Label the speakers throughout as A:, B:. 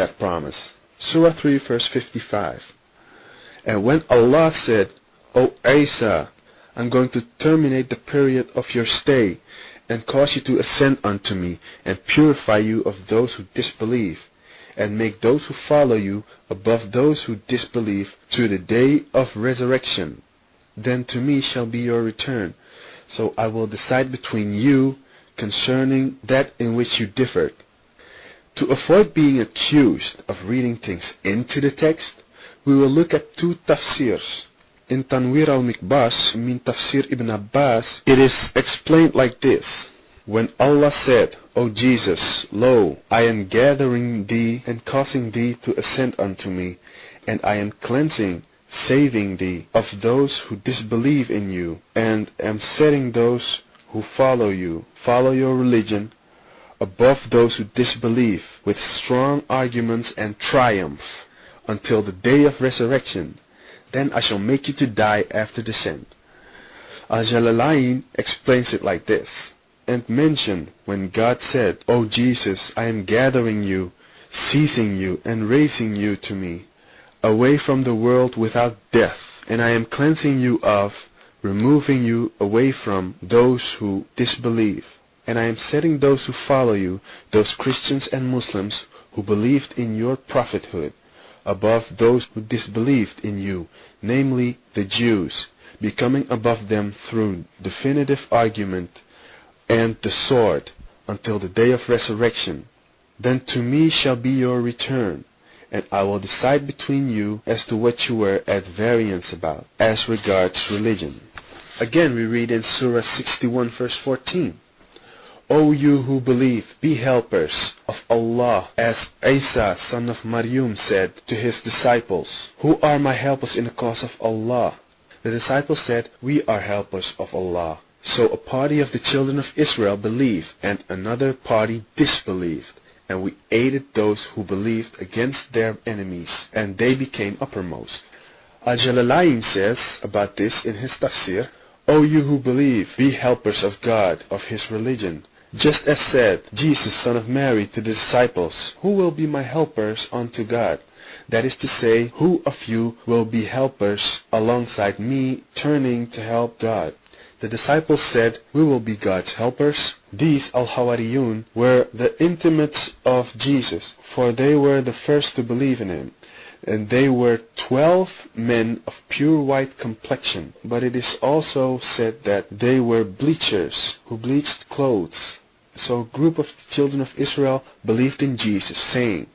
A: that promise. Surah 3 verse 55. And when Allah said, O Isa, I'm going to terminate the period of your stay and cause you to ascend unto me and purify you of those who disbelieve and make those who follow you above those who disbelieve to the day of resurrection. Then to me shall be your return, so I will decide between you concerning that in which you differed. To avoid being accused of reading things into the text, we will look at two tafsirs. In Tanwir al-Mikbas min Tafsir Ibn Abbas, it is explained like this. When Allah said, O Jesus, lo, I am gathering thee and causing thee to ascend unto me, and I am cleansing, saving thee of those who disbelieve in you, and am setting those who follow your religion, above those who disbelieve, with strong arguments and triumph, until the day of resurrection. Then I shall make you to die after descent. Al-Jalalain explains it like this, and mention when God said, O Jesus, I am gathering you, seizing you, and raising you to me, away from the world without death, and I am cleansing you of, removing you away from those who disbelieve, and I am setting those who follow you, those Christians and Muslims who believed in your prophethood, above those who disbelieved in you, namely the Jews, becoming above them through definitive argument and the sword, until the day of resurrection. Then to me shall be your return, and I will decide between you as to what you were at variance about, as regards religion. Again we read in Surah 61 verse 14, O you who believe, be helpers of Allah, as Isa son of Maryam said to his disciples, Who are my helpers in the cause of Allah? The disciples said, We are helpers of Allah. So a party of the children of Israel believed, and another party disbelieved, and we aided those who believed against their enemies, and they became uppermost. Al-Jalalain says about this in his tafsir, O you who believe, be helpers of God, of his religion. Just as said Jesus son of Mary to the disciples, Who will be my helpers unto God? That is to say, who of you will be helpers alongside me, turning to help God? The disciples said, We will be God's helpers. These Al-Hawariyun were the intimates of Jesus, for they were the first to believe in him. And they were 12 men of pure white complexion. But it is also said that they were bleachers, who bleached clothes. So a group of the children of Israel believed in Jesus, saying,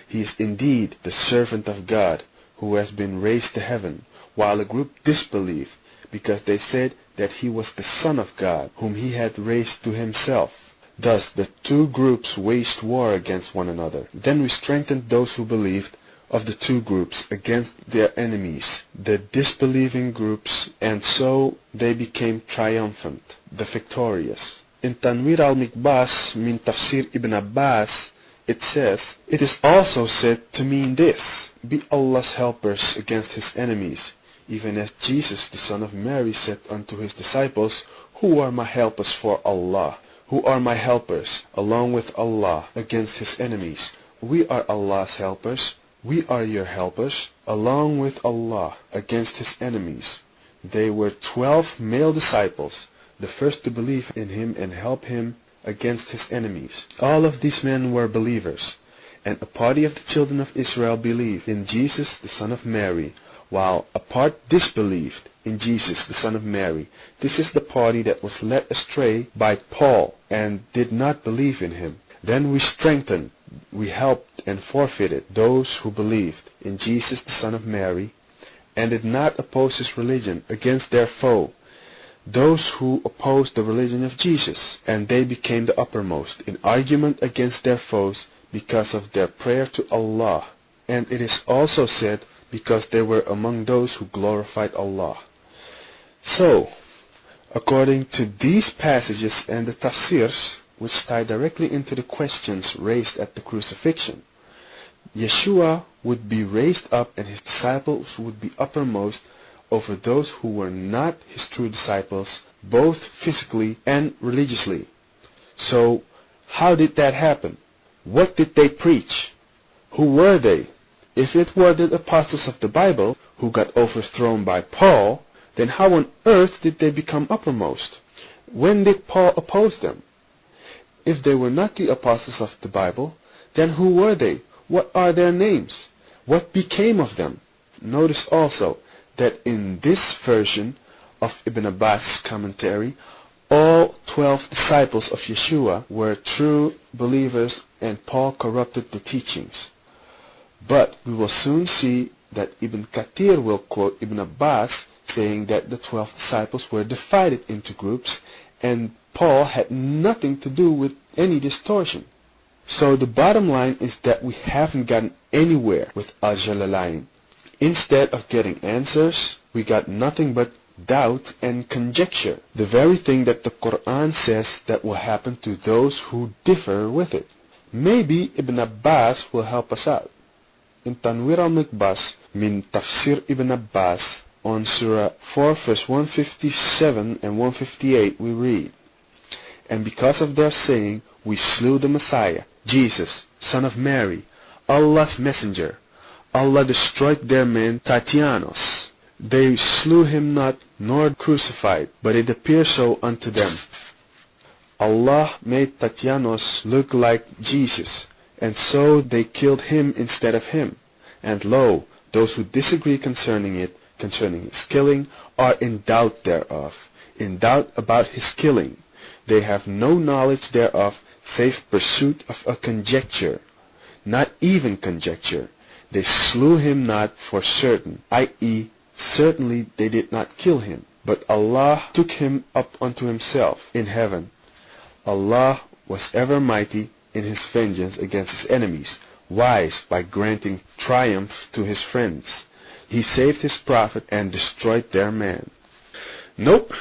A: He is indeed the servant of God, who has been raised to heaven, while a group disbelieved, because they said that he was the Son of God, whom he had raised to himself. Thus the two groups waged war against one another. Then we strengthened those who believed of the two groups against their enemies, the disbelieving groups, and so they became triumphant, the victorious. In Tanwir al-Mikbas min Tafsir Ibn Abbas, it says, It is also said to mean this, Be Allah's helpers against his enemies, even as Jesus the son of Mary said unto his disciples, Who are my helpers for Allah? Who are my helpers, along with Allah, against his enemies? We are Allah's helpers. We are your helpers, along with Allah, against his enemies. They were 12 male disciples, the first to believe in him and help him against his enemies. All of these men were believers, and a party of the children of Israel believed in Jesus the son of Mary, while a part disbelieved in Jesus the son of Mary. This is the party that was led astray by Paul and did not believe in him. Then we strengthened, we helped and forfeited those who believed in Jesus the son of Mary and did not oppose his religion against their foe, those who opposed the religion of Jesus, and they became the uppermost in argument against their foes because of their prayer to Allah. And it is also said, because they were among those who glorified Allah. So, according to these passages and the tafsirs, which tie directly into the questions raised at the crucifixion, Yeshua would be raised up and his disciples would be uppermost over those who were not his true disciples, both physically and religiously. So, how did that happen? What did they preach? Who were they? If it were the apostles of the Bible who got overthrown by Paul, then how on earth did they become uppermost? When did Paul oppose them? If they were not the apostles of the Bible, then who were they? What are their names? What became of them? Notice also that in this version of Ibn Abbas' commentary, all 12 disciples of Yeshua were true believers and Paul corrupted the teachings. But we will soon see that Ibn Kathir will quote Ibn Abbas saying that the 12 disciples were divided into groups and Paul had nothing to do with any distortion. So the bottom line is that we haven't gotten anywhere with Al-Jalalain. Instead of getting answers, we got nothing but doubt and conjecture, the very thing that the Quran says that will happen to those who differ with it. Maybe Ibn Abbas will help us out. In Tanwir al-Mikbas min Tafsir Ibn Abbas on Surah 4 verse 157 and 158 we read, "And because of their saying, we slew the Messiah, Jesus, son of Mary, Allah's messenger. Allah destroyed their man Tatianos. They slew him not, nor crucified, but it appeared so unto them. Allah made Tatianos look like Jesus, and so they killed him instead of him. And lo, those who disagree concerning his killing, are in doubt thereof, in doubt about his killing. They have no knowledge thereof, save pursuit of a conjecture, not even conjecture. They slew him not for certain, i.e., certainly they did not kill him, but Allah took him up unto himself in heaven. Allah was ever mighty in his vengeance against his enemies, wise by granting triumph to his friends. He saved his prophet and destroyed their man." Nope,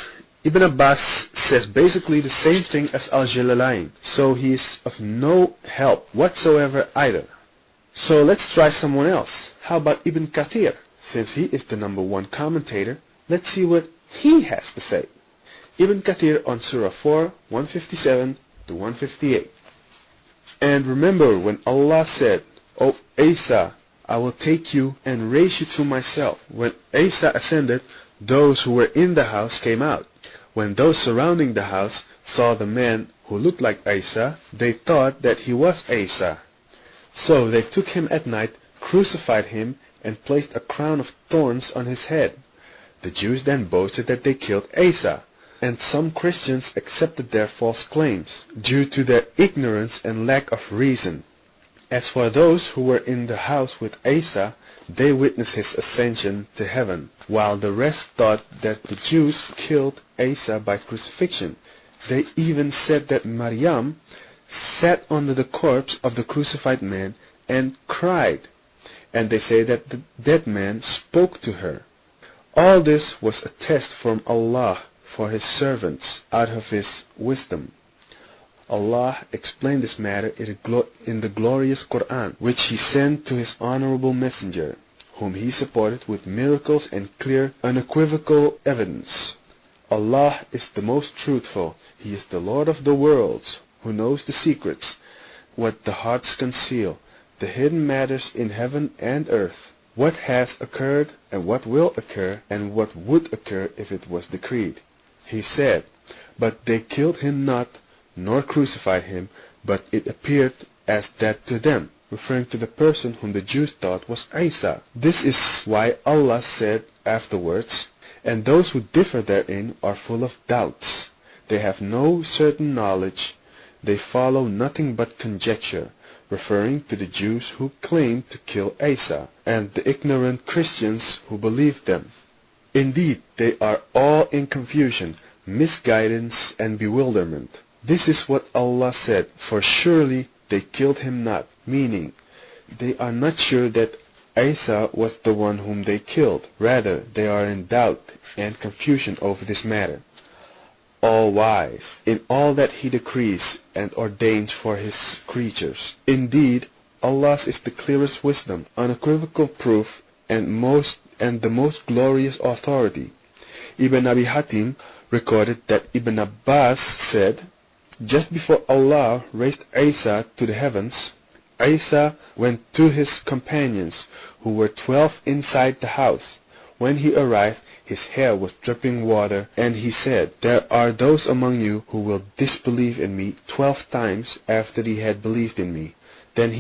A: Ibn Abbas says basically the same thing as Al-Jalalain, so he is of no help whatsoever either. So let's try someone else. How about Ibn Kathir? Since he is the #1 commentator, let's see what he has to say. Ibn Kathir on Surah 4, 157 to 158. "And remember when Allah said, O Isa, I will take you and raise you to myself. When Isa ascended, those who were in the house came out. When those surrounding the house saw the man who looked like Isa, they thought that he was Isa. So they took him at night, crucified him, and placed a crown of thorns on his head. The Jews then boasted that they killed Isa, and some Christians accepted their false claims, due to their ignorance and lack of reason. As for those who were in the house with Isa, they witnessed his ascension to heaven, while the rest thought that the Jews killed Isa by crucifixion. They even said that Maryam sat under the corpse of the crucified man and cried, and they say that the dead man spoke to her. All this was a test from Allah for his servants out of his wisdom. Allah explained this matter in the glorious Quran, which he sent to his honorable messenger, whom he supported with miracles and clear, unequivocal evidence. Allah is the most truthful. He is the Lord of the worlds, who knows the secrets, what the hearts conceal, the hidden matters in heaven and earth, what has occurred and what will occur and what would occur if it was decreed. He said, "But they killed him not, nor crucified him, but it appeared as that to them," referring to the person whom the Jews thought was Isa. This is why Allah said afterwards, "And those who differ therein are full of doubts. They have no certain knowledge. They follow nothing but conjecture," referring to the Jews who claimed to kill Isa, and the ignorant Christians who believed them. Indeed, they are all in confusion, misguidance, and bewilderment. This is what Allah said, "For surely they killed him not," meaning they are not sure that Isa was the one whom they killed. Rather, they are in doubt and confusion over this matter. All wise in all that he decrees and ordains for his creatures. Indeed, Allah's is the clearest wisdom, unequivocal proof, and the most glorious authority. Ibn Abi Hatim recorded that Ibn Abbas said, "Just before Allah raised Isa to the heavens, Isa went to his companions, who were 12 inside the house. When he arrived, his hair was dripping water, and he said, "There are those among you who will disbelieve in me 12 times after they had believed in me." Then he